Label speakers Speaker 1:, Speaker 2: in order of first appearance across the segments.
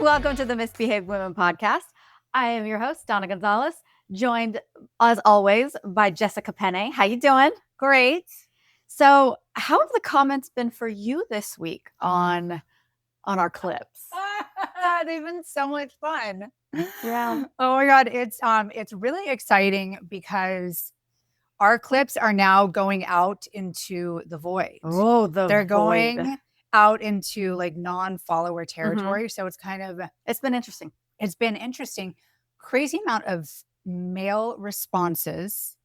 Speaker 1: Welcome to the Misbehaved Women Podcast. I am your host, Donna Gonzalez, joined as always by Jessica Penne. How you doing?
Speaker 2: Great.
Speaker 1: So, how have the comments been for you this week on our clips?
Speaker 2: They've been so much fun.
Speaker 1: Yeah.
Speaker 2: Oh my God. It's really exciting because our clips are now going out into the void.
Speaker 1: Oh,
Speaker 2: They're going out into like non-follower territory. So it's
Speaker 1: been interesting.
Speaker 2: It's been interesting. Crazy amount of male responses.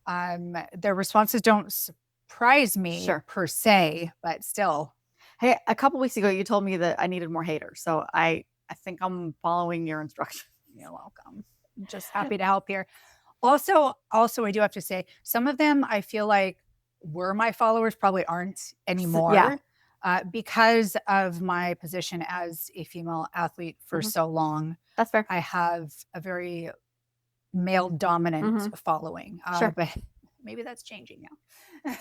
Speaker 2: Their responses don't surprise me per se, but still.
Speaker 1: Hey, a couple weeks ago, you told me that I needed more haters. So I think I'm following your instructions.
Speaker 2: You're welcome. I'm just happy to help here. Also, I do have to say, some of them I feel like were my followers, probably aren't anymore.
Speaker 1: Yeah.
Speaker 2: Because of my position as a female athlete for so long.
Speaker 1: That's fair.
Speaker 2: I have a very male dominant following. But maybe that's changing now.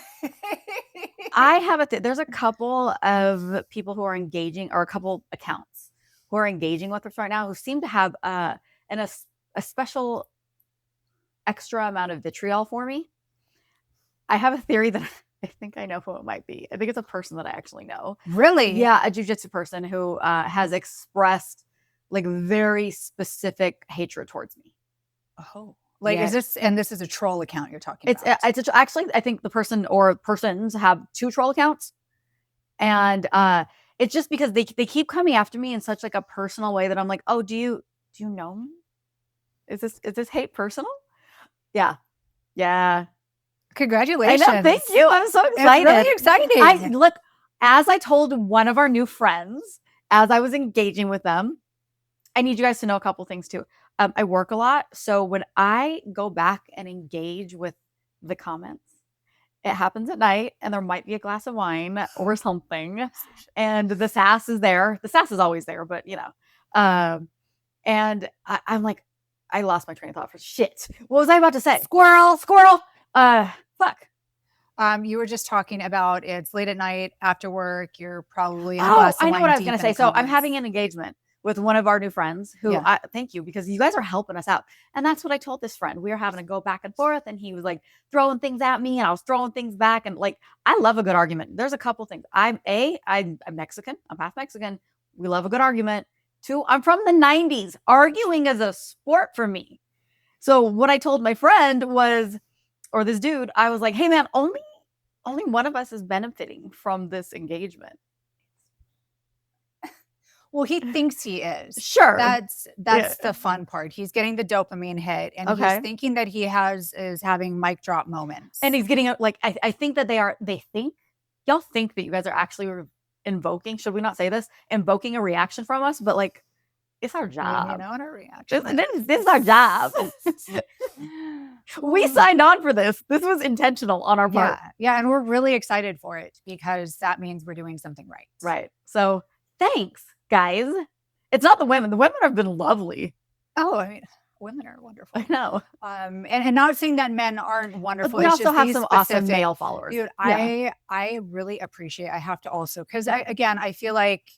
Speaker 1: I have there's a couple of people who are engaging, or a couple accounts who are engaging with us right now who seem to have a special extra amount of vitriol for me. I have a theory that I think I know who it might be. I think it's a person that I actually know.
Speaker 2: Really?
Speaker 1: Yeah, a jiu-jitsu person who has expressed like very specific hatred towards me.
Speaker 2: Oh. Like, is this a troll account you're talking about?
Speaker 1: It's actually, I think the person or persons have 2 troll accounts. And it's just because they keep coming after me in such like a personal way that I'm like, oh, do you know me? Is this hate personal? Yeah. Yeah.
Speaker 2: Congratulations.
Speaker 1: I know, thank you. I'm so excited.
Speaker 2: It's really exciting.
Speaker 1: Look, as I told one of our new friends, as I was engaging with them, I need you guys to know a couple things too. I work a lot. So when I go back and engage with the comments, it happens at night and there might be a glass of wine or something. And the sass is there. The sass is always there, but you know. And I'm like, I lost my train of thought for shit. What was I about to say? Squirrel. Fuck.
Speaker 2: You were just talking about it's late at night after work. You're probably in a
Speaker 1: glass of wine. I know what I was going to say. So I'm having an engagement with one of our new friends who thank you, because you guys are helping us out. And that's what I told this friend. We were having to go back and forth and he was like throwing things at me and I was throwing things back. And like, I love a good argument. There's a couple things. I'm Mexican. I'm half Mexican. We love a good argument. 2, I'm from the 90s. Arguing is a sport for me. So what I told my friend was, or this dude, I was like, hey man, only one of us is benefiting from this engagement.
Speaker 2: Well, he thinks he is.
Speaker 1: Sure.
Speaker 2: That's the fun part. He's getting the dopamine hit and he's thinking that he is having mic drop moments.
Speaker 1: And he's getting like, I think that y'all think that you guys are actually invoking, should we not say this? Invoking a reaction from us, but like, it's our job.
Speaker 2: You know what our reaction
Speaker 1: this is our job. We signed on for this. This was intentional on our part.
Speaker 2: Yeah, and we're really excited for it because that means we're doing something right.
Speaker 1: Right. So thanks, guys. It's not the women. The women have been lovely.
Speaker 2: Oh, I mean, women are wonderful.
Speaker 1: I know.
Speaker 2: And not saying that men aren't wonderful.
Speaker 1: We also have some awesome male followers.
Speaker 2: Dude, I really appreciate, I have to also, because I feel like,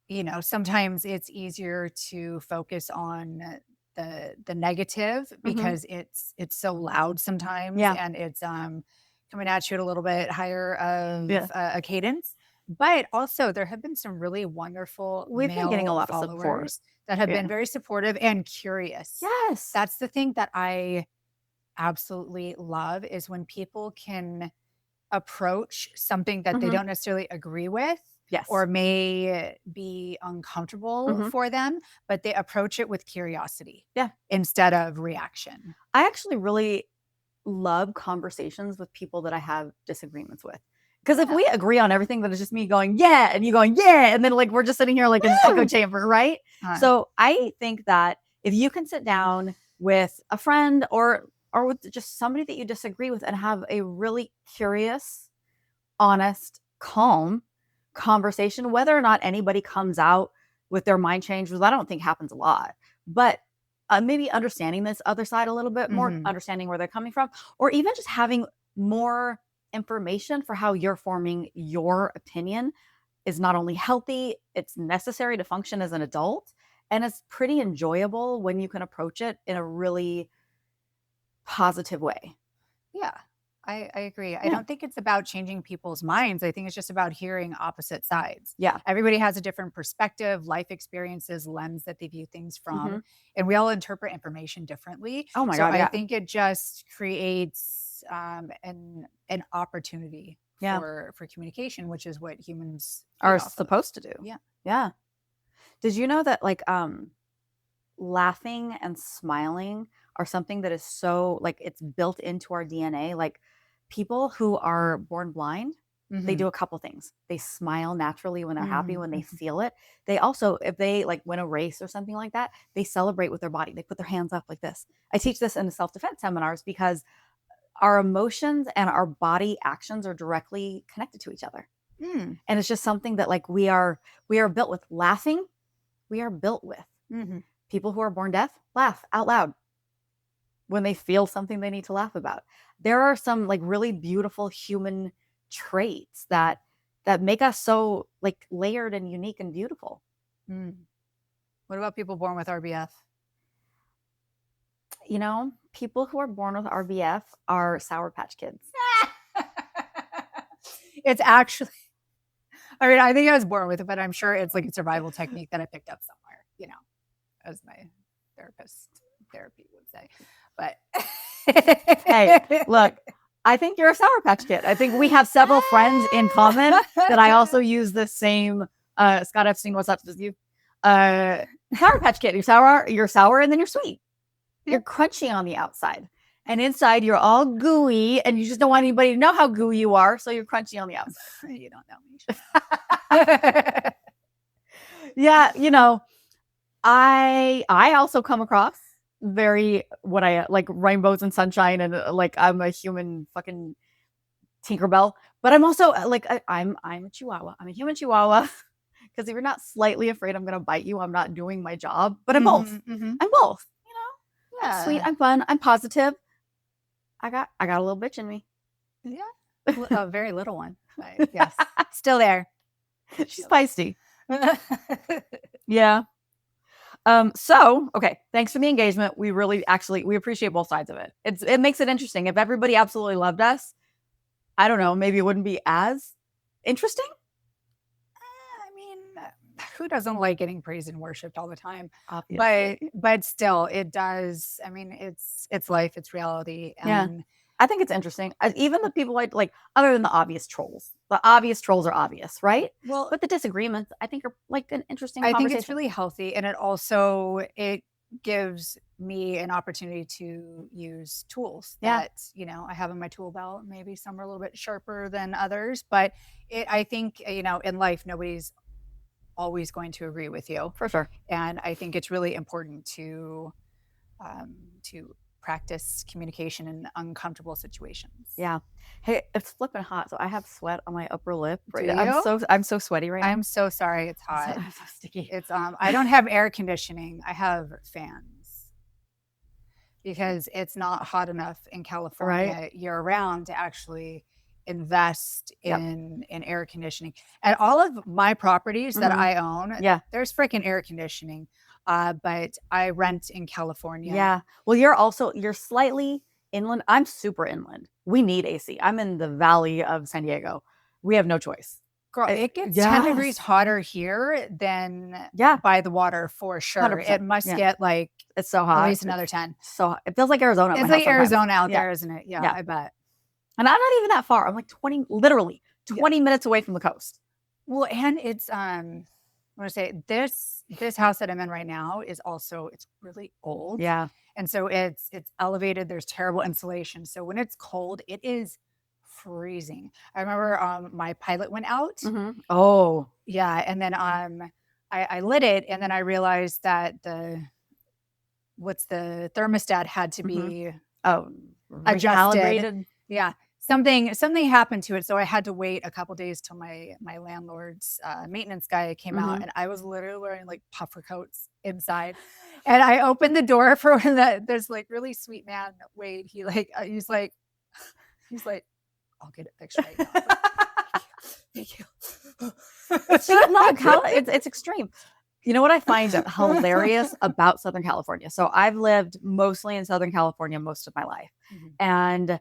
Speaker 2: you know, sometimes it's easier to focus on the negative because it's so loud sometimes and it's coming at you at a little bit higher of a cadence. But also there have been some really wonderful
Speaker 1: We've been getting a lot of support
Speaker 2: that have been very supportive and curious.
Speaker 1: Yes.
Speaker 2: That's the thing that I absolutely love, is when people can approach something that they don't necessarily agree with.
Speaker 1: Yes.
Speaker 2: Or may be uncomfortable for them, but they approach it with curiosity instead of reaction.
Speaker 1: I actually really love conversations with people that I have disagreements with. Because if we agree on everything, then it's just me going, yeah, and you going, yeah, and then like we're just sitting here like in an echo chamber, right? So I think that if you can sit down with a friend or with just somebody that you disagree with and have a really curious, honest, calm conversation, whether or not anybody comes out with their mind changed, which I don't think happens a lot, but maybe understanding this other side a little bit more, understanding where they're coming from, or even just having more information for how you're forming your opinion. is not only healthy, it's necessary to function as an adult, and it's pretty enjoyable when you can approach it in a really positive way.
Speaker 2: Yeah, I agree. I don't think it's about changing people's minds. I think it's just about hearing opposite sides.
Speaker 1: Yeah.
Speaker 2: Everybody has a different perspective, life experiences, lens that they view things from,
Speaker 1: Mhm.
Speaker 2: and we all interpret information differently.
Speaker 1: Oh my
Speaker 2: So
Speaker 1: God,
Speaker 2: I
Speaker 1: yeah.
Speaker 2: think it just creates an opportunity
Speaker 1: Yeah.
Speaker 2: for communication, which is what humans
Speaker 1: Are
Speaker 2: feed off of.
Speaker 1: supposed to do.
Speaker 2: Yeah.
Speaker 1: Yeah. Did you know that like laughing and smiling are something that is so like it's built into our DNA? Like people who are born blind, they do a couple things. They smile naturally when they're happy, when they feel it. They also, if they like win a race or something like that, they celebrate with their body. They put their hands up like this. I teach this in the self-defense seminars because our emotions and our body actions are directly connected to each other. And it's just something that like we are built with. Laughing, we are built with. People who are born deaf laugh out loud when they feel something they need to laugh about. There are some like really beautiful human traits that make us so like layered and unique and beautiful.
Speaker 2: What about people born with RBF?
Speaker 1: You know, people who are born with RBF are Sour Patch Kids.
Speaker 2: It's actually, I mean, I think I was born with it, but I'm sure it's like a survival technique that I picked up somewhere, you know, as my therapy would say. But
Speaker 1: hey, look, I think you're a Sour Patch Kid. I think we have several friends in common that I also use the same. Scott Epstein, what's up with you? Sour Patch Kid. You're sour, and then you're sweet. You're crunchy on the outside, and inside you're all gooey, and you just don't want anybody to know how gooey you are, so you're crunchy on the outside.
Speaker 2: You don't know me.
Speaker 1: Yeah, you know, I also come across very what I like rainbows and sunshine, and like I'm a human fucking Tinkerbell, but I'm also like I'm a Chihuahua. I'm a human Chihuahua. Because if you're not slightly afraid I'm gonna bite you, I'm not doing my job. But I'm both. I'm both. You know, I'm sweet. I'm fun. I'm positive. I got a little bitch in me.
Speaker 2: Yeah, a very little one. But yes, still there.
Speaker 1: She's feisty. Yeah. So okay, thanks for the engagement. We really we appreciate both sides of it. It makes it interesting. If everybody absolutely loved us, I don't know, maybe it wouldn't be as interesting.
Speaker 2: I mean, who doesn't like getting praised and worshipped all the time?
Speaker 1: Obviously.
Speaker 2: But still, it does. I mean, it's life, it's reality. And
Speaker 1: I think it's interesting. Even the people like other than the obvious trolls. The obvious trolls are obvious, right?
Speaker 2: Well,
Speaker 1: but the disagreements, I think, are like an interesting
Speaker 2: I
Speaker 1: conversation.
Speaker 2: think it's really healthy, and it gives me an opportunity to use tools that, you know, I have in my tool belt. Maybe some are a little bit sharper than others, but I think, you know, in life, nobody's always going to agree with you.
Speaker 1: For sure.
Speaker 2: And I think it's really important to practice communication in uncomfortable situations.
Speaker 1: Yeah. Hey, it's flipping hot, so I have sweat on my upper lip.
Speaker 2: Do you?
Speaker 1: I'm so sweaty right now.
Speaker 2: I'm so sorry. It's hot.
Speaker 1: I'm so sticky.
Speaker 2: It's I don't have air conditioning. I have fans because it's not hot enough in California year round to actually invest in air conditioning. And all of my properties that I own, there's freaking air conditioning. But I rent in California.
Speaker 1: Yeah. Well, you're slightly inland. I'm super inland. We need AC. I'm in the valley of San Diego. We have no choice.
Speaker 2: Girl, it gets 10 degrees hotter here than by the water for sure.
Speaker 1: 100%.
Speaker 2: It must get like
Speaker 1: it's so hot.
Speaker 2: At least another 10.
Speaker 1: So it feels like Arizona.
Speaker 2: It's like Arizona out there, isn't it? Yeah, I bet.
Speaker 1: And I'm not even that far. I'm like literally 20 minutes away from the coast.
Speaker 2: Well, and it's I want to say this house that I'm in right now is also, it's really old.
Speaker 1: Yeah.
Speaker 2: And so it's elevated. There's terrible insulation. So when it's cold, it is freezing. I remember my pilot went out.
Speaker 1: Oh.
Speaker 2: Yeah. And then I lit it, and then I realized that the thermostat had to be
Speaker 1: adjusted.
Speaker 2: Yeah. Something happened to it, so I had to wait a couple days till my landlord's maintenance guy came out, and I was literally wearing like puffer coats inside. And I opened the door for there's like really sweet man Wade. He's like, I'll get it fixed right now. Thank you.
Speaker 1: It's extreme. You know what I find hilarious about Southern California? So I've lived mostly in Southern California most of my life. And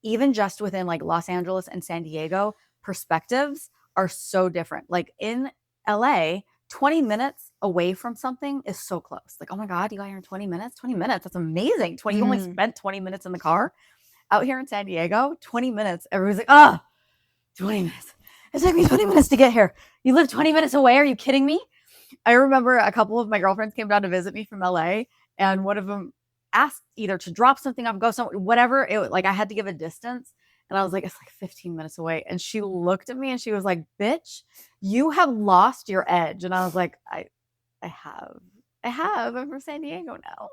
Speaker 1: even just within like Los Angeles and San Diego, perspectives are so different. Like in LA, 20 minutes away from something is so close. Like, oh my God, you got here in 20 minutes? 20 minutes. That's amazing. You only spent 20 minutes in the car. Out here in San Diego, 20 minutes. Everybody's like, 20 minutes. It took me 20 minutes to get here. You live 20 minutes away? Are you kidding me? I remember a couple of my girlfriends came down to visit me from LA, and one of them asked either to drop something off, go somewhere, whatever. It like I had to give a distance, and I was like, it's like 15 minutes away. And she looked at me and she was like, bitch, you have lost your edge. And I was like, I have. I'm from San Diego now.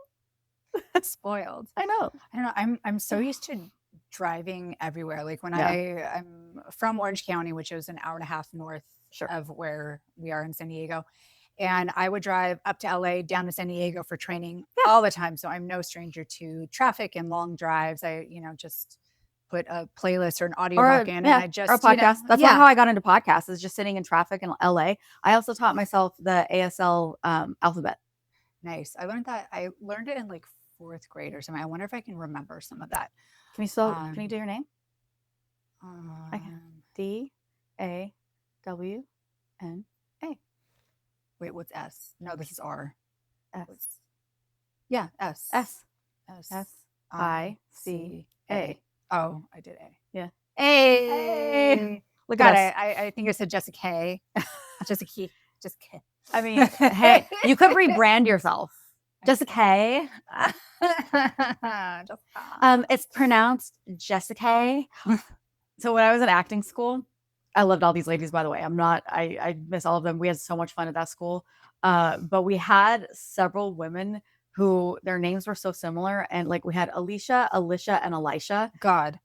Speaker 2: Spoiled.
Speaker 1: I know.
Speaker 2: I don't know. I'm so used to driving everywhere. Like when I'm from Orange County, which is an hour and a half north of where we are in San Diego. And I would drive up to LA, down to San Diego for training all the time. So I'm no stranger to traffic and long drives. I, just put a playlist or an audiobook in and I just,
Speaker 1: or a podcast. That's how I got into podcasts, is just sitting in traffic in LA. I also taught myself the ASL alphabet.
Speaker 2: Nice. I learned it in like 4th grade or something. I wonder if I can remember some of that.
Speaker 1: Can you do your name? I can. DAWNA.
Speaker 2: Wait, what's S? No, this is R.
Speaker 1: S.
Speaker 2: Yeah, S.
Speaker 1: SICA.
Speaker 2: Oh, I did A.
Speaker 1: Yeah.
Speaker 2: Hey.
Speaker 1: Look at us.
Speaker 2: I think I said Jessica. Jessica.
Speaker 1: I mean, hey, you could rebrand yourself. Jessica. It's pronounced Jessica. So when I was in acting school, I loved all these ladies, by the way. I miss all of them. We had so much fun at that school. But we had several women who their names were so similar. And like we had Alicia, and Elisha.
Speaker 2: God.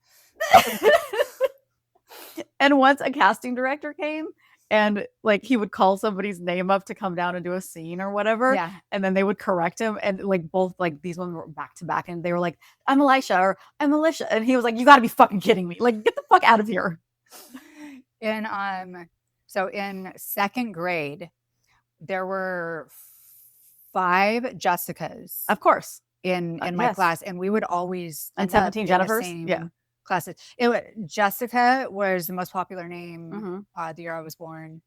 Speaker 1: And once a casting director came, and like he would call somebody's name up to come down and do a scene or whatever.
Speaker 2: Yeah.
Speaker 1: And then they would correct him. And like both like these women were back to back and they were like, I'm Elisha or I'm Alicia. And he was like, you gotta be fucking kidding me. Like, get the fuck out of here.
Speaker 2: So in 2nd grade, there were 5 Jessicas.
Speaker 1: Of course.
Speaker 2: In my class. And we would always
Speaker 1: and 17 Jennifers.
Speaker 2: Classes. Jessica was the most popular name the year I was born,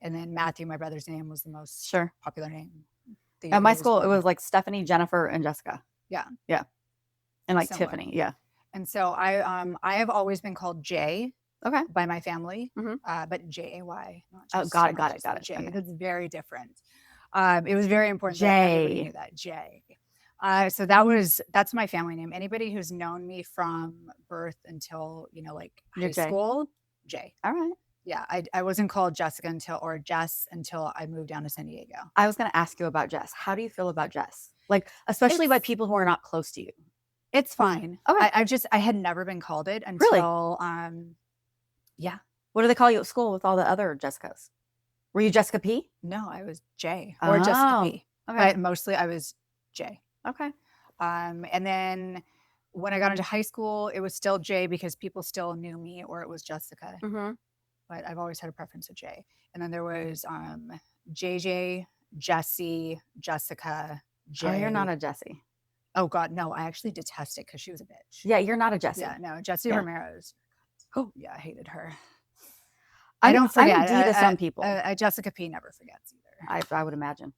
Speaker 2: and then Matthew, my brother's name, was the most popular name.
Speaker 1: At my school, it was like Stephanie, Jennifer, and Jessica.
Speaker 2: Yeah,
Speaker 1: and like similar. Tiffany. Yeah,
Speaker 2: and so I have always been called Jay.
Speaker 1: Okay,
Speaker 2: by my family, but JAY.
Speaker 1: Oh, got it.
Speaker 2: Jay.
Speaker 1: Okay.
Speaker 2: It's very different. It was very important.
Speaker 1: Jay.
Speaker 2: That everybody knew that Jay. So that's my family name. Anybody who's known me from birth until, like high school, Jay.
Speaker 1: All right.
Speaker 2: Yeah. I wasn't called Jessica or Jess until I moved down to San Diego.
Speaker 1: I was going to ask you about Jess. How do you feel about Jess? Like, especially by people who are not close to you.
Speaker 2: It's fine.
Speaker 1: Okay.
Speaker 2: I had never been called it until, yeah.
Speaker 1: What do they call you at school with all the other Jessicas? Were you Jessica P?
Speaker 2: No, I was Jay or Jessica P. Okay. But mostly I was Jay.
Speaker 1: Okay.
Speaker 2: And then when I got into high school, it was still Jay because people still knew me, or it was Jessica.
Speaker 1: Mm-hmm.
Speaker 2: But I've always had a preference for Jay. And then there was JJ, Jessie, Jessica, Jay.
Speaker 1: Oh, you're not a Jessie.
Speaker 2: Oh God, no! I actually detest it because she was a bitch.
Speaker 1: Yeah, you're not a Jessie.
Speaker 2: Yeah, no, Jessie Ramirez. Oh yeah, I hated her.
Speaker 1: I don't forget. I'm a D to some people.
Speaker 2: Jessica P never forgets either.
Speaker 1: I would imagine.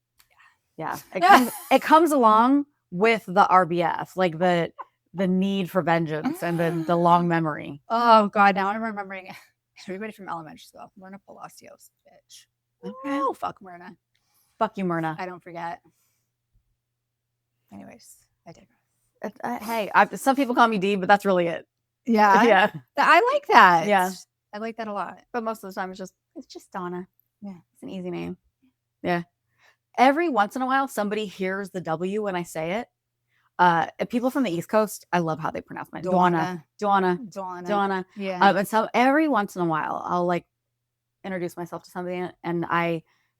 Speaker 1: Yeah. It comes along with the RBF, like the need for vengeance and the long memory.
Speaker 2: Oh God, now I'm remembering everybody from elementary school. Myrna Palacios, bitch.
Speaker 1: Okay.
Speaker 2: Oh, fuck Myrna.
Speaker 1: Fuck you, Myrna.
Speaker 2: I don't forget. Anyways, I digress.
Speaker 1: Hey, some people call me D, but that's really it.
Speaker 2: Yeah.
Speaker 1: Yeah.
Speaker 2: I like that.
Speaker 1: Yeah.
Speaker 2: I like that a lot.
Speaker 1: But most of the time it's just Donna.
Speaker 2: Yeah.
Speaker 1: It's an easy name. Yeah. Every once in a while, somebody hears the W when I say it. People from the East Coast, I love how they pronounce my Donna.
Speaker 2: Yeah.
Speaker 1: And so every once in a while, I'll like introduce myself to somebody, and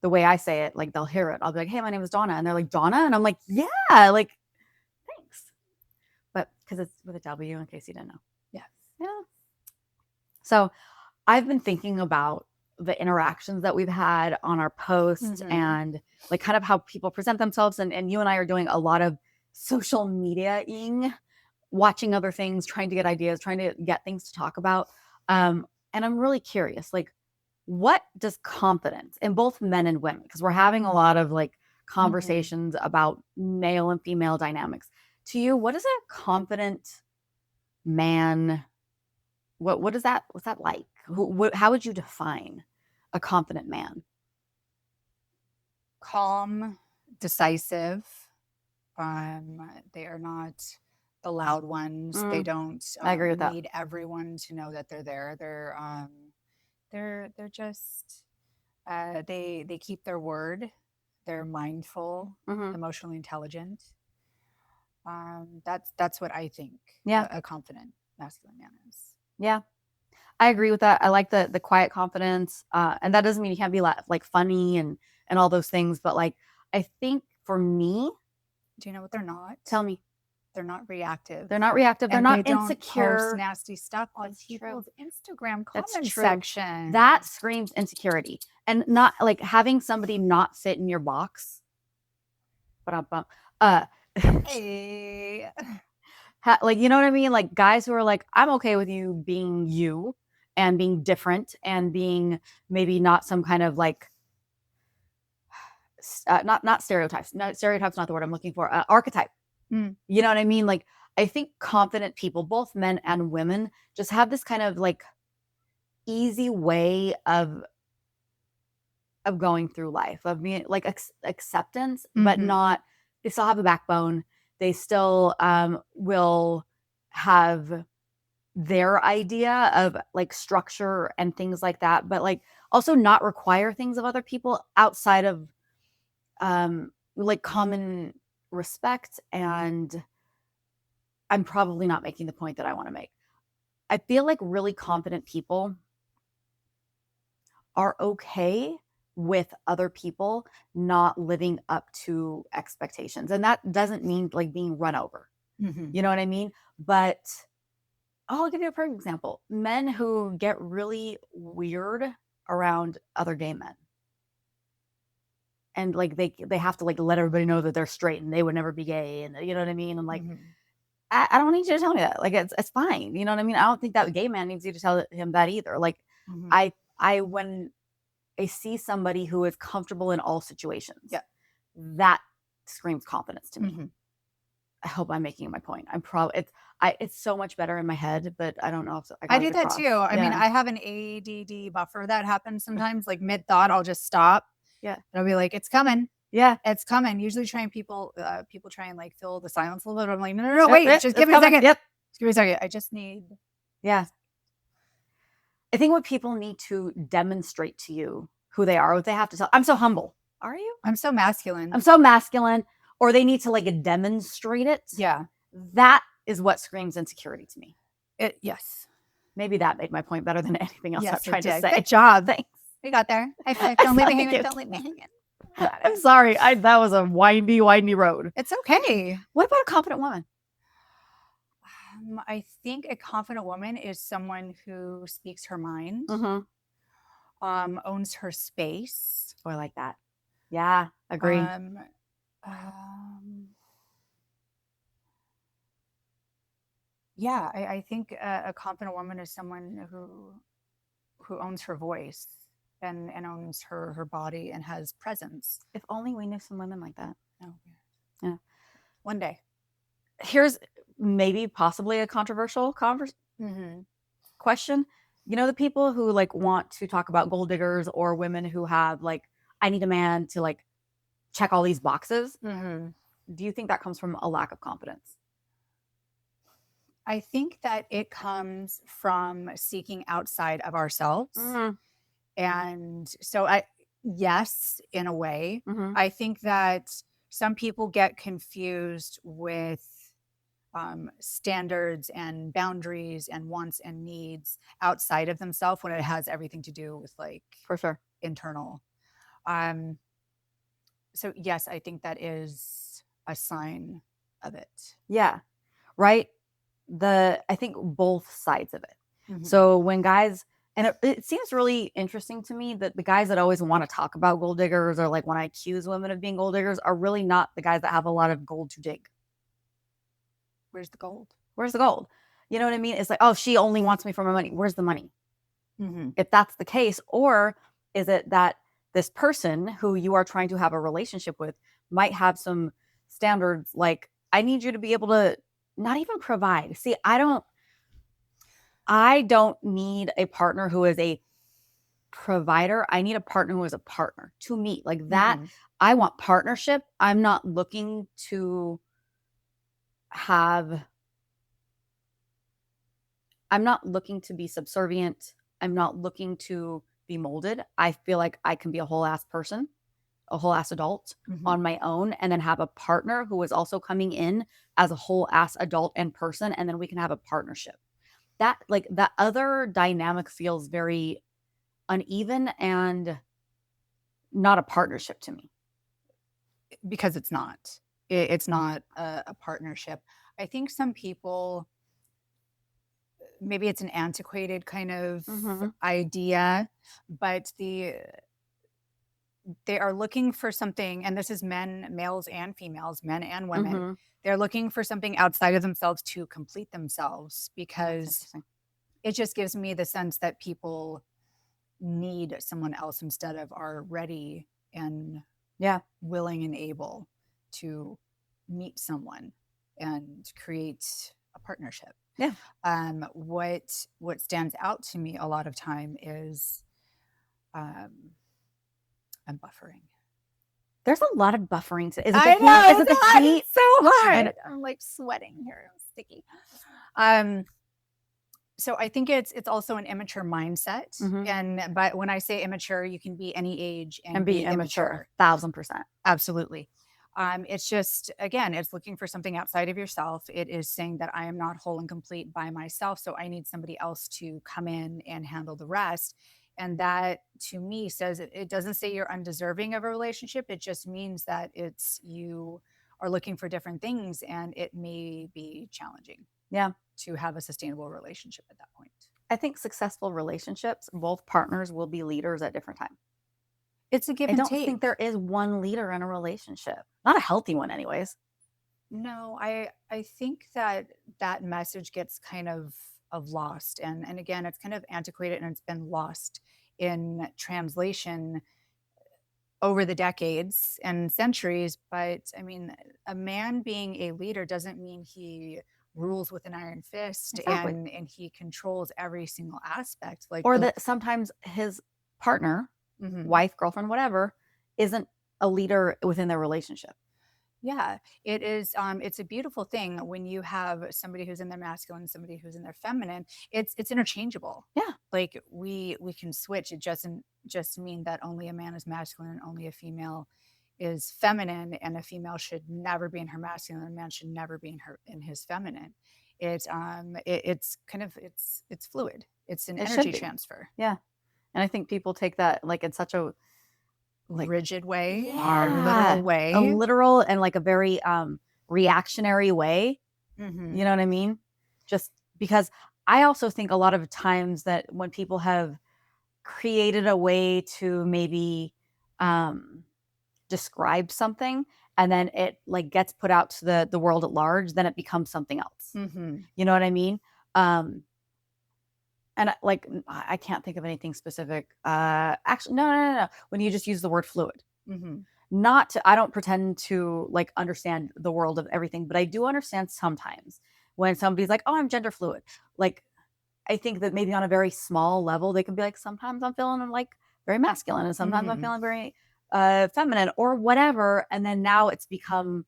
Speaker 1: the way I say it, like they'll hear it. I'll be like, "Hey, my name is Donna," and they're like, "Donna," and I'm like, "Yeah, like, thanks." But because it's with a W, in case you didn't know.
Speaker 2: Yes.
Speaker 1: Yeah. So I've been thinking about the interactions that we've had on our posts and like kind of how people present themselves. And you and I are doing a lot of social media-ing, watching other things, trying to get ideas, trying to get things to talk about. And I'm really curious, like, what does confidence in both men and women, because we're having a lot of like conversations about male and female dynamics. To you, what is a confident man? What is that? What's that like? How would you define a confident man?
Speaker 2: Calm, decisive. They are not the loud ones. They don't
Speaker 1: I agree with that.
Speaker 2: need everyone to know that they're there. They're just they keep their word. They're mindful, emotionally intelligent. That's what I think a confident masculine man is.
Speaker 1: Yeah, I agree with that. I like the quiet confidence, and that doesn't mean you can't be like funny and all those things. But like, I think for me,
Speaker 2: do you know what they're not?
Speaker 1: Tell me.
Speaker 2: They're not reactive.
Speaker 1: They're not reactive. They're not insecure.
Speaker 2: Don't post nasty stuff on people's Instagram comment section.
Speaker 1: That screams insecurity, and not like having somebody not fit in your box.
Speaker 2: Hey.
Speaker 1: Like, you know what I mean? Like guys who are like, I'm okay with you being you and being different and being maybe not some kind of like not stereotypes. No, stereotypes not the word I'm looking for. Archetype. You know what I mean? Like, I think confident people, both men and women, just have this kind of like easy way of going through life, of being like acceptance, but not. They still have a backbone. They still will have their idea of like structure and things like that, but like also not require things of other people outside of like common respect. And I'm probably not making the point that I want to make. I feel like really confident people are okay with other people not living up to expectations. And that doesn't mean like being run over. You know what I mean? But I'll give you a perfect example. Men who get really weird around other gay men. And like they have to like let everybody know that they're straight and they would never be gay, and you know what I mean? And like I don't need you to tell me that. Like it's fine. You know what I mean? I don't think that gay man needs you to tell him that either. Like I when I see somebody who is comfortable in all situations, that screams confidence to me. I hope I'm making my point. I'm probably it's so much better in my head, but I don't know if
Speaker 2: I do that too. I mean, I have an ADD buffer that happens sometimes. Like mid thought, I'll just stop.
Speaker 1: Yeah,
Speaker 2: and I'll be like, "It's coming."
Speaker 1: Yeah,
Speaker 2: it's coming. Usually, people try and like fill the silence a little bit. I'm like, no, wait, just give me a second.
Speaker 1: Yep,
Speaker 2: just give me a second. I just need.
Speaker 1: Yeah. I think what people need to demonstrate to you who they are, what they have to tell. I'm so humble. Are you?
Speaker 2: I'm so masculine.
Speaker 1: I'm so masculine. Or they need to like demonstrate it.
Speaker 2: Yeah.
Speaker 1: That is what screams insecurity to me.
Speaker 2: Yes.
Speaker 1: Maybe that made my point better than anything else I'm trying to say.
Speaker 2: Good job.
Speaker 1: Thanks.
Speaker 2: We got there. Don't leave me hanging. Don't leave me hanging.
Speaker 1: I'm sorry. That was a windy road.
Speaker 2: It's okay.
Speaker 1: What about a confident woman?
Speaker 2: I think a confident woman is someone who speaks her mind, owns her space.
Speaker 1: Oh, I like that. Yeah, agree.
Speaker 2: Yeah, I think a confident woman is someone who owns her voice and owns her body and has presence.
Speaker 1: If only we knew some women like that.
Speaker 2: Oh,
Speaker 1: yeah.
Speaker 2: One day.
Speaker 1: Here's maybe possibly a controversial question. You know, the people who like want to talk about gold diggers or women who have like, I need a man to like check all these boxes. Do you think that comes from a lack of confidence?
Speaker 2: I think that it comes from seeking outside of ourselves. And so yes, in a way, I think that some people get confused with standards and boundaries and wants and needs outside of themselves when it has everything to do with like
Speaker 1: for sure
Speaker 2: internal. So yes, I think that is a sign of it.
Speaker 1: Yeah. Right. I think both sides of it. So when guys And it seems really interesting to me that the guys that always want to talk about gold diggers or like when I accuse women of being gold diggers are really not the guys that have a lot of gold to dig.
Speaker 2: Where's the gold?
Speaker 1: Where's the gold? You know what I mean? It's like, oh, she only wants me for my money. Where's the money? If that's the case, or is it that this person who you are trying to have a relationship with might have some standards like, I need you to be able to not even provide. See, I don't need a partner who is a provider. I need a partner who is a partner to me. Like that, I want partnership. I'm not looking to have I'm not looking to be subservient. I'm not looking to be molded. I feel like I can be a whole ass person, a whole ass adult on my own, and then have a partner who is also coming in as a whole ass adult and person, and then we can have a partnership. That other dynamic feels very uneven and not a partnership to me.
Speaker 2: Because it's not. It's not a partnership. I think some people, maybe it's an antiquated kind of idea, but they are looking for something, and this is males and females, men and women. They're looking for something outside of themselves to complete themselves, because it just gives me the sense that people need someone else instead of are ready and willing and able to meet someone and create a partnership. What stands out to me a lot of time is I'm buffering.
Speaker 1: There's a lot of buffering to. Is it the
Speaker 2: I
Speaker 1: heat?
Speaker 2: know,
Speaker 1: Is it the heat?
Speaker 2: it's so hot. I'm like sweating here. I'm sticky. So I think it's also an immature mindset. But when I say immature, you can be any age and be immature.
Speaker 1: 1000%.
Speaker 2: Absolutely. It's just, again, it's looking for something outside of yourself. It is saying that I am not whole and complete by myself, so I need somebody else to come in and handle the rest. And that, to me, says it doesn't say you're undeserving of a relationship. It just means that you are looking for different things, and it may be challenging to have a sustainable relationship at that point.
Speaker 1: I think successful relationships, both partners will be leaders at different times.
Speaker 2: It's a give and take.
Speaker 1: I don't think there is one leader in a relationship. Not a healthy one anyways.
Speaker 2: No, I think that message gets kind of lost. And again, it's kind of antiquated and it's been lost in translation over the decades and centuries. But I mean, a man being a leader doesn't mean he rules with an iron fist and he controls every single aspect.
Speaker 1: Or that sometimes his partner, wife, girlfriend, whatever, isn't a leader within their relationship.
Speaker 2: Yeah, it is. It's a beautiful thing when you have somebody who's in their masculine, somebody who's in their feminine. It's interchangeable.
Speaker 1: Yeah,
Speaker 2: like we can switch. It doesn't just mean that only a man is masculine and only a female is feminine, and a female should never be in her masculine, and a man should never be in his feminine. It's kind of it's fluid. It's an energy transfer.
Speaker 1: Yeah, and I think people take that like in such a
Speaker 2: rigid way, a literal way,
Speaker 1: a literal and like a very reactionary way. You know what I mean? Just because I also think a lot of times that when people have created a way to maybe describe something and then it like gets put out to the world at large, then it becomes something else. You know what I mean? And like, I can't think of anything specific. Actually, no. When you just use the word fluid, I don't pretend to like understand the world of everything, but I do understand sometimes when somebody's like, oh, I'm gender fluid. Like, I think that maybe on a very small level, they can be like, sometimes I'm feeling like very masculine and sometimes I'm feeling very feminine or whatever. And then now it's become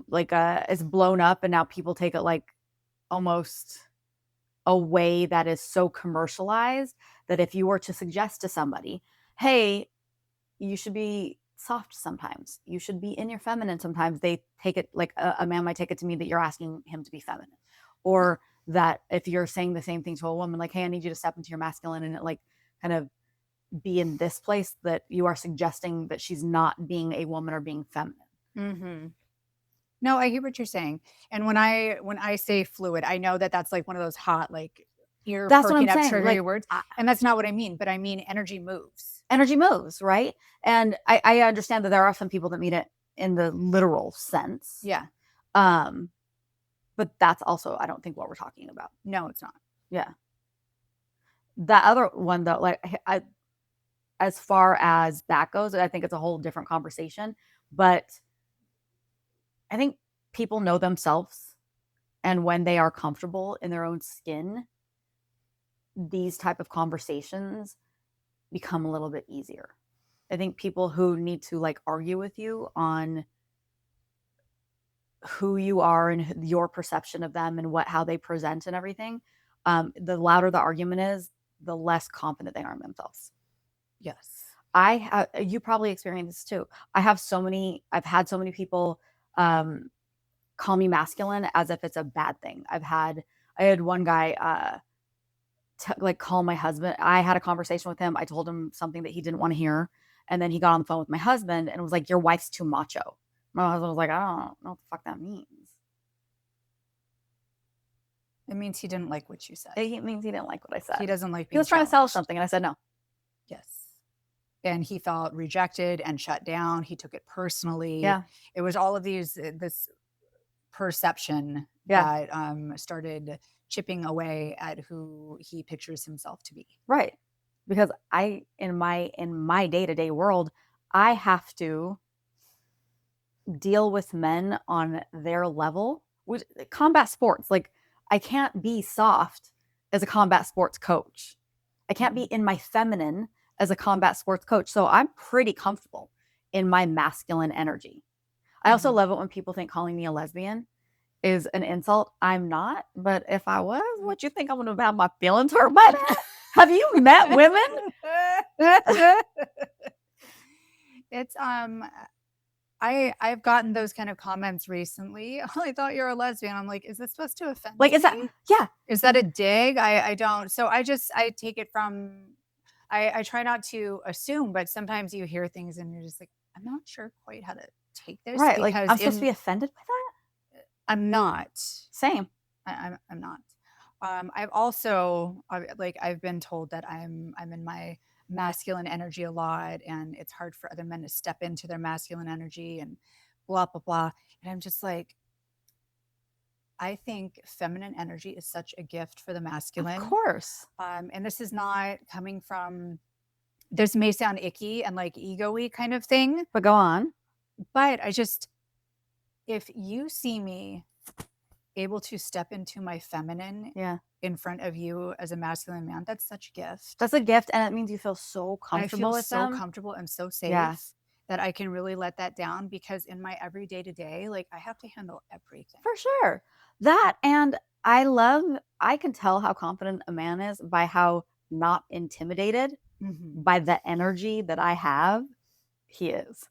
Speaker 1: like, it's blown up and now people take it like almost a way that is so commercialized that if you were to suggest to somebody, hey, you should be soft sometimes, you should be in your feminine sometimes, they take it like a man might take it to mean that you're asking him to be feminine. Or that if you're saying the same thing to a woman, like, hey, I need you to step into your masculine and like kind of be in this place, that you are suggesting that she's not being a woman or being feminine.
Speaker 2: No, I hear what you're saying. And when I say fluid, I know that that's like one of those hot, like ear
Speaker 1: That's what I'm
Speaker 2: perking up,
Speaker 1: saying.
Speaker 2: trigger
Speaker 1: Like,
Speaker 2: your words. And that's not what I mean, but I mean energy moves.
Speaker 1: energy moves, right? And I understand that there are some people that mean it in the literal sense.
Speaker 2: Yeah.
Speaker 1: But that's also, I don't think, what we're talking about.
Speaker 2: No, it's not.
Speaker 1: Yeah. That other one though, like as far as that goes, I think it's a whole different conversation. But I think people know themselves, and when they are comfortable in their own skin, these type of conversations become a little bit easier. I think people who need to like argue with you on who you are and your perception of them and how they present and everything, the louder the argument is, the less confident they are in themselves.
Speaker 2: Yes.
Speaker 1: You probably experienced this too. I've had so many people call me masculine as if it's a bad thing. I had one guy like call my husband. I had a conversation with him. I told him something that he didn't want to hear. And then he got on the phone with my husband and was like, your wife's too macho. My husband was like, I don't know what the fuck that means.
Speaker 2: It means he didn't like what you said.
Speaker 1: It means he didn't like what I said.
Speaker 2: He doesn't like
Speaker 1: He was trying to sell something and I said no.
Speaker 2: Yes. And he felt rejected and shut down. He took it personally.
Speaker 1: Yeah.
Speaker 2: It was all of this perception that started chipping away at who he pictures himself to be.
Speaker 1: Right. Because in my day-to-day world, I have to deal with men on their level. With combat sports, like I can't be soft as a combat sports coach. I can't be in my feminine as a combat sports coach. So I'm pretty comfortable in my masculine energy. I also love it when people think calling me a lesbian is an insult. I'm not, but if I was, what you think I'm going to have my feelings hurt by that? Have you met women?
Speaker 2: It's I've gotten those kind of comments recently. Oh, I thought you're a lesbian. I'm like, is this supposed to offend
Speaker 1: Like,
Speaker 2: me?
Speaker 1: is that, yeah.
Speaker 2: Is that a dig? I don't. So I take it from, I try not to assume, but sometimes you hear things and you're just like, I'm not sure quite how to take this.
Speaker 1: Right. Like, I'm supposed to be offended by that?
Speaker 2: I'm not.
Speaker 1: Same.
Speaker 2: I'm not. I've also I've been told that I'm in my masculine energy a lot, and it's hard for other men to step into their masculine energy and blah blah blah. And I'm just like, I think feminine energy is such a gift for the masculine.
Speaker 1: Of course.
Speaker 2: And this is not coming from, this may sound icky and like ego-y kind of thing,
Speaker 1: But go on.
Speaker 2: but if you see me able to step into my feminine in front of you as a masculine man, that's such a gift.
Speaker 1: That's a gift, and it means you feel so comfortable with them.
Speaker 2: I feel so comfortable and so safe that I can really let that down, because in my every day-to-day, like I have to handle everything.
Speaker 1: For sure. That, and I can tell how confident a man is by how not intimidated by the energy that I have he is.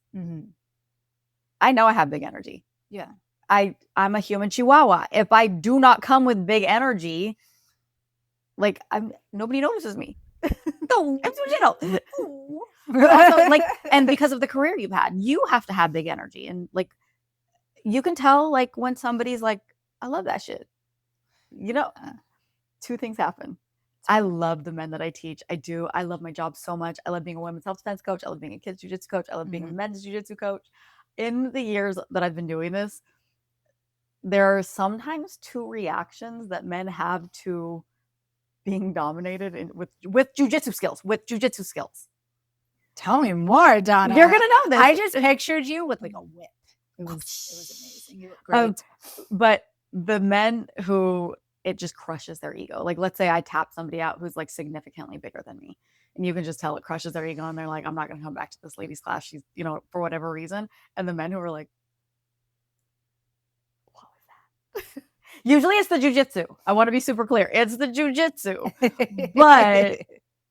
Speaker 1: I know I have big energy.
Speaker 2: Yeah.
Speaker 1: I'm a human chihuahua. If I do not come with big energy, like nobody notices me. No, also, like, and because of the career you've had, you have to have big energy, and like you can tell like when somebody's like, I love that shit. You know, two things happen. I love the men that I teach. I do. I love my job so much. I love being a women's self-defense coach. I love being a kids jiu-jitsu coach. I love being a men's jiu-jitsu coach. In the years that I've been doing this, there are sometimes two reactions that men have to being dominated with jiu-jitsu skills.
Speaker 2: Tell me more, Donna.
Speaker 1: You're gonna know this.
Speaker 2: I just pictured you with like a whip. It was amazing. You look great.
Speaker 1: But the men who it just crushes their ego. Like, let's say I tap somebody out who's like significantly bigger than me, and you can just tell it crushes their ego, and they're like, I'm not gonna come back to this lady's class. She's, for whatever reason. And the men who are like, what was that? Usually it's the jujitsu. I want to be super clear. It's the jujitsu. But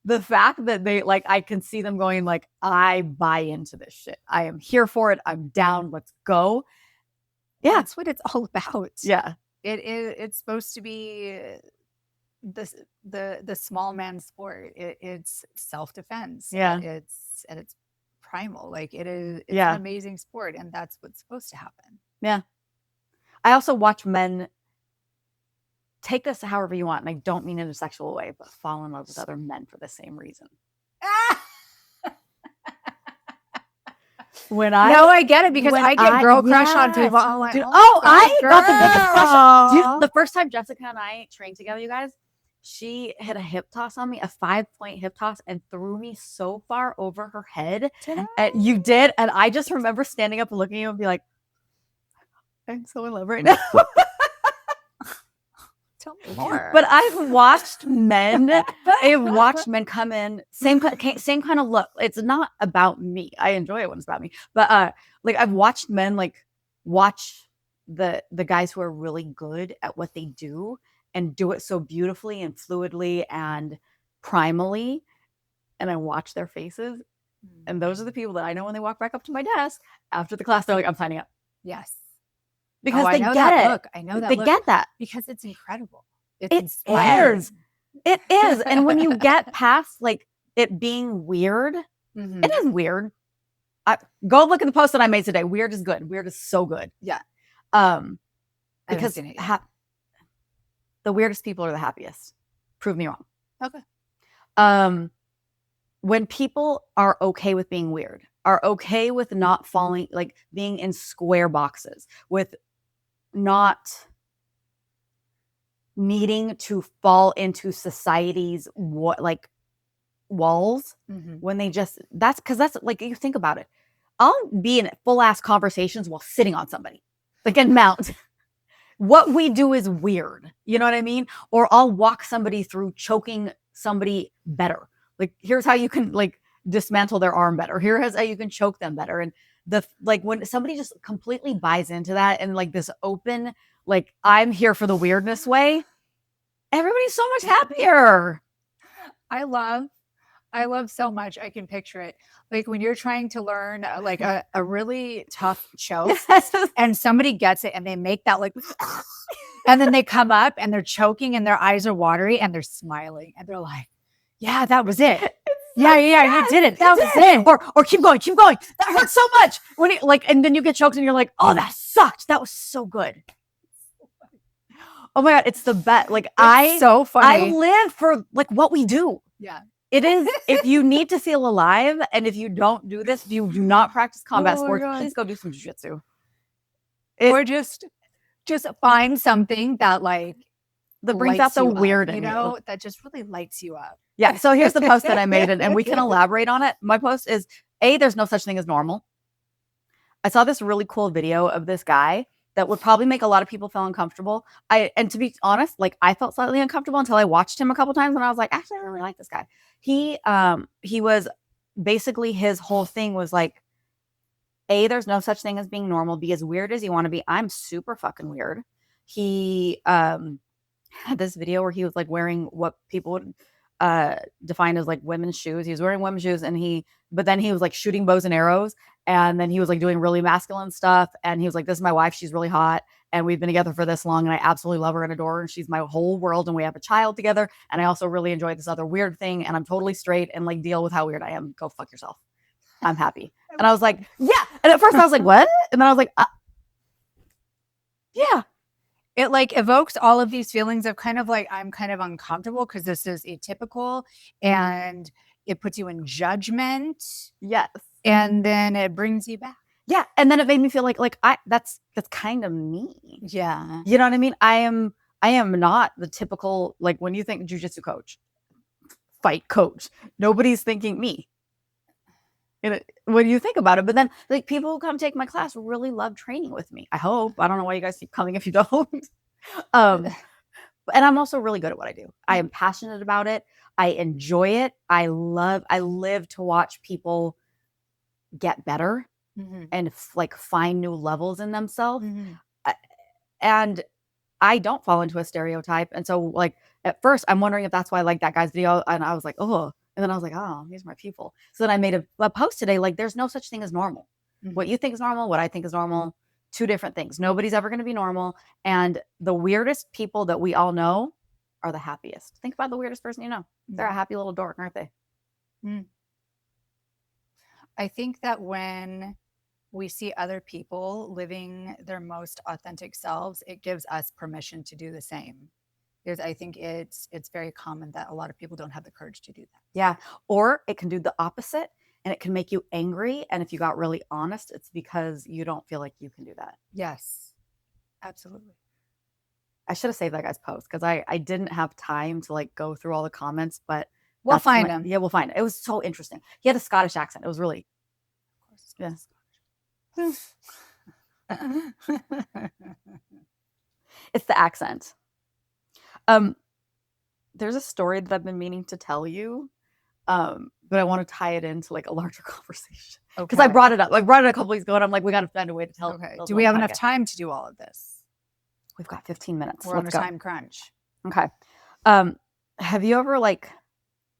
Speaker 1: the fact that they like, I can see them going like, I buy into this shit. I am here for it. I'm down. Let's go. Yeah.
Speaker 2: That's what it's all about.
Speaker 1: Yeah.
Speaker 2: It's supposed to be the small man sport. It's self-defense.
Speaker 1: Yeah.
Speaker 2: It's primal. Like it's an amazing sport, and that's what's supposed to happen.
Speaker 1: Yeah. I also watch men take this however you want, and I don't mean in a sexual way, but fall in love with other men for the same reason.
Speaker 2: No, I get it, because I get girl crush on people.
Speaker 1: Yes.
Speaker 2: I'm like,
Speaker 1: Dude,
Speaker 2: oh,
Speaker 1: I got the biggest crush. Dude,
Speaker 2: girl.
Speaker 1: the first time Jessica and I trained together, you guys, she hit a hip toss on me, a 5-point hip toss, and threw me so far over her head. And you did, and I just remember standing up and looking at you and be like, I'm so in love right now.
Speaker 2: Tell me more.
Speaker 1: But I've watched men come in, same kind of look. It's not about me. I enjoy it when it's about me. But like I've watched men like watch the guys who are really good at what they do and do it so beautifully and fluidly and primally. And I watch their faces. And those are the people that I know when they walk back up to my desk after the class, they're like, I'm signing up.
Speaker 2: Yes.
Speaker 1: Because
Speaker 2: I
Speaker 1: they
Speaker 2: know
Speaker 1: get
Speaker 2: that
Speaker 1: it.
Speaker 2: look. I know that
Speaker 1: They
Speaker 2: look.
Speaker 1: get that.
Speaker 2: Because it's incredible. It's
Speaker 1: It
Speaker 2: inspiring.
Speaker 1: is. It is. And when you get past like it being weird,
Speaker 2: Mhm.
Speaker 1: it is weird. Go look at the post that I made today. Weird is good. Weird is so good.
Speaker 2: Yeah. I haven't
Speaker 1: Because
Speaker 2: seen it yet.
Speaker 1: the weirdest people are the happiest. Prove me wrong.
Speaker 2: Okay.
Speaker 1: When people are okay with being weird, are okay with not falling, like being in square boxes, with not needing to fall into society's like walls,
Speaker 2: Mhm.
Speaker 1: when they just that's like, you think about it. I'll be in full ass conversations while sitting on somebody, like in mount. What we do is weird. You know what I mean? Or I'll walk somebody through choking somebody better. Like, here's how you can like dismantle their arm better. Here's how you can choke them better. And like when somebody just completely buys into that and like this open, like I'm here for the weirdness way, everybody's so much happier.
Speaker 2: I love so much. I can picture it. Like when you're trying to learn like a really tough choke and somebody gets it and they make that like, and then they come up and they're choking and their eyes are watery and they're smiling and they're like, yeah, that was it. Yeah, you did it. That was it.
Speaker 1: Or keep going. That hurts so much. When you like, and then you get choked and you're like, oh, that sucked. That was so good. Oh my God, it's the best. Like
Speaker 2: It's so funny.
Speaker 1: I live for like what we do.
Speaker 2: Yeah.
Speaker 1: It is. If you need to feel alive, and if you don't do this, if you do not practice combat sports, please go do some jiu-jitsu.
Speaker 2: Or just find something that like
Speaker 1: that brings out the weird
Speaker 2: up,
Speaker 1: in
Speaker 2: you know, that just really lights you up.
Speaker 1: Yeah. So here's the post that I made, and we can elaborate on it. My post is there's no such thing as normal. I saw this really cool video of this guy that would probably make a lot of people feel uncomfortable. And to be honest, like I felt slightly uncomfortable until I watched him a couple times, and I was like, actually, I really like this guy. He was basically, his whole thing was like, there's no such thing as being normal. Be as weird as you want to be. I'm super fucking weird. He had this video where he was like wearing what people would define as like women's shoes. He was wearing women's shoes, and but then he was like shooting bows and arrows, and then he was like doing really masculine stuff, and he was like, this is my wife, she's really hot, and we've been together for this long, and I absolutely love her and adore her, and she's my whole world, and we have a child together, and I also really enjoy this other weird thing, and I'm totally straight, and like deal with how weird I am. Go fuck yourself. I'm happy. And I was like, yeah. And at first I was like, what? And then I was like, yeah.
Speaker 2: It like evokes all of these feelings of kind of like, I'm kind of uncomfortable because this is atypical, and it puts you in judgment.
Speaker 1: Yes.
Speaker 2: And then it brings you back.
Speaker 1: Yeah. And then it made me feel like that's kind of me.
Speaker 2: Yeah.
Speaker 1: You know what I mean? I am not the typical, like when you think jiu-jitsu coach, fight coach, nobody's thinking me. When you think about it, but then like people who come take my class really love training with me. I hope. I don't know why you guys keep coming if you don't. And I'm also really good at what I do. I am passionate about it. I enjoy it. I live to watch people get better and like find new levels in themselves. And I don't fall into a stereotype. And so like at first I'm wondering if that's why I like that guy's video. And I was like, oh. And then I was like, oh, these are my people. So then I made a post today, like, there's no such thing as normal. What you think is normal, what I think is normal, two different things. Nobody's ever going to be normal. And the weirdest people that we all know are the happiest. Think about the weirdest person you know. They're a happy little dork, aren't they?
Speaker 2: I think that when we see other people living their most authentic selves, it gives us permission to do the same. I think it's very common that a lot of people don't have the courage to do that.
Speaker 1: Yeah. Or it can do the opposite and it can make you angry. And if you got really honest, it's because you don't feel like you can do that.
Speaker 2: Yes, absolutely.
Speaker 1: I should have saved that guy's post because I didn't have time to like go through all the comments, but
Speaker 2: We'll find him.
Speaker 1: Yeah, we'll find it. It was so interesting. He had a Scottish accent. It was really, yeah. It's the accent. There's a story that I've been meaning to tell you, but I want to tie it into like a larger conversation. Because I brought it up. I brought it a couple weeks ago, and I'm like, we got to find a way to tell.
Speaker 2: Okay. Do we have enough time to do all of this?
Speaker 1: We've got 15 minutes.
Speaker 2: We're on a time crunch.
Speaker 1: Okay. Have you ever like?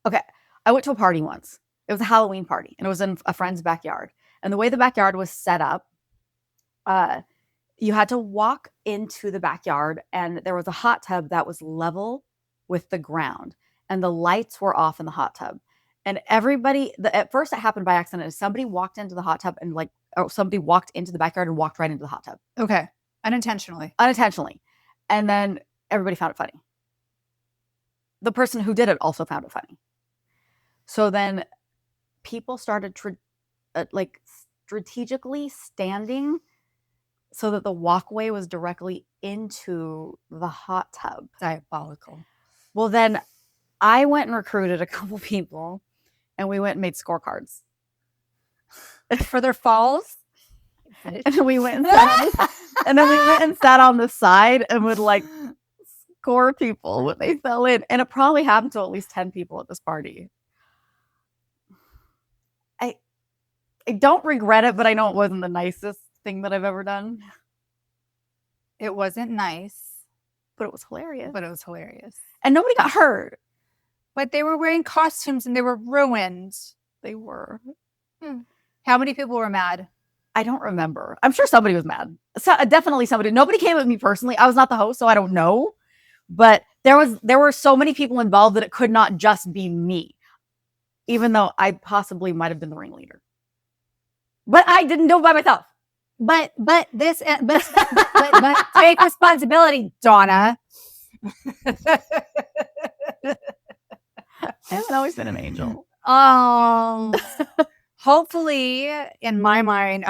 Speaker 1: Okay, I went to a party once. It was a Halloween party, and it was in a friend's backyard. And the way the backyard was set up, you had to walk into the backyard, and there was a hot tub that was level with the ground, and the lights were off in the hot tub. And everybody, at first it happened by accident. Somebody walked into the hot tub and somebody walked into the backyard and walked right into the hot tub.
Speaker 2: Okay. Unintentionally.
Speaker 1: And then everybody found it funny. The person who did it also found it funny. So then people started strategically standing so that the walkway was directly into the hot tub.
Speaker 2: Diabolical.
Speaker 1: Well, then I went and recruited a couple people, and we went and made scorecards
Speaker 2: for their falls.
Speaker 1: And then we went and sat on the side and would like score people when they fell in. And it probably happened to at least 10 people at this party. I don't regret it, but I know it wasn't the nicest thing that I've ever done.
Speaker 2: It wasn't nice.
Speaker 1: But it was hilarious. And nobody got hurt.
Speaker 2: But they were wearing costumes and they were ruined.
Speaker 1: They were.
Speaker 2: How many people were mad?
Speaker 1: I don't remember. I'm sure somebody was mad. So, definitely somebody. Nobody came at me personally. I was not the host, so I don't know. But there were so many people involved that it could not just be me. Even though I possibly might have been the ringleader. But I didn't do it by myself.
Speaker 2: But take responsibility, Donna.
Speaker 1: I haven't always been an angel.
Speaker 2: Hopefully, in my mind,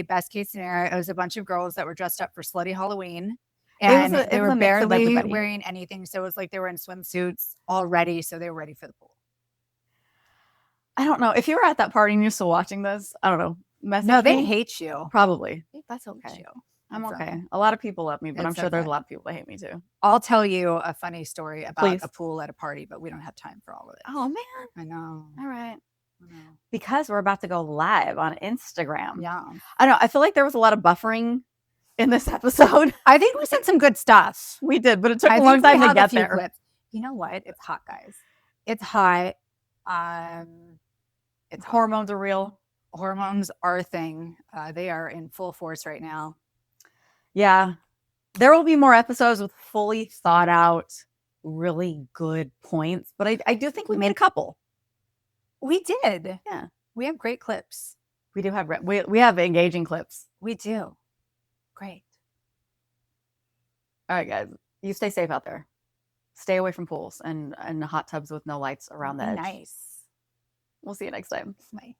Speaker 2: best case scenario, it was a bunch of girls that were dressed up for slutty Halloween. And they were barely wearing anything. So it was like they were in swimsuits already. So they were ready for the pool.
Speaker 1: I don't know. If you were at that party and you're still watching this, I don't know.
Speaker 2: No, they hate you.
Speaker 1: Probably. That's okay. I'm okay. A lot of people love me, but I'm sure there's a lot of people that hate me too.
Speaker 2: I'll tell you a funny story about a pool at a party, but we don't have time for all of it.
Speaker 1: Oh, man.
Speaker 2: I know.
Speaker 1: All right. Because we're about to go live on Instagram.
Speaker 2: Yeah.
Speaker 1: I don't know. I feel like there was a lot of buffering in this episode.
Speaker 2: I think we said some good stuff.
Speaker 1: We did, but it took a long time to get there.
Speaker 2: Clips. You know what? It's hot, guys. It's hot.
Speaker 1: Hormones are real.
Speaker 2: Hormones are a thing. They are in full force right now.
Speaker 1: Yeah. There will be more episodes with fully thought out, really good points, but I do think we made a couple.
Speaker 2: We did.
Speaker 1: Yeah.
Speaker 2: We have great clips.
Speaker 1: We do have we have engaging clips.
Speaker 2: We do. Great.
Speaker 1: All right, guys. You stay safe out there. Stay away from pools and hot tubs with no lights around the edge.
Speaker 2: Nice.
Speaker 1: We'll see you next time.
Speaker 2: Bye.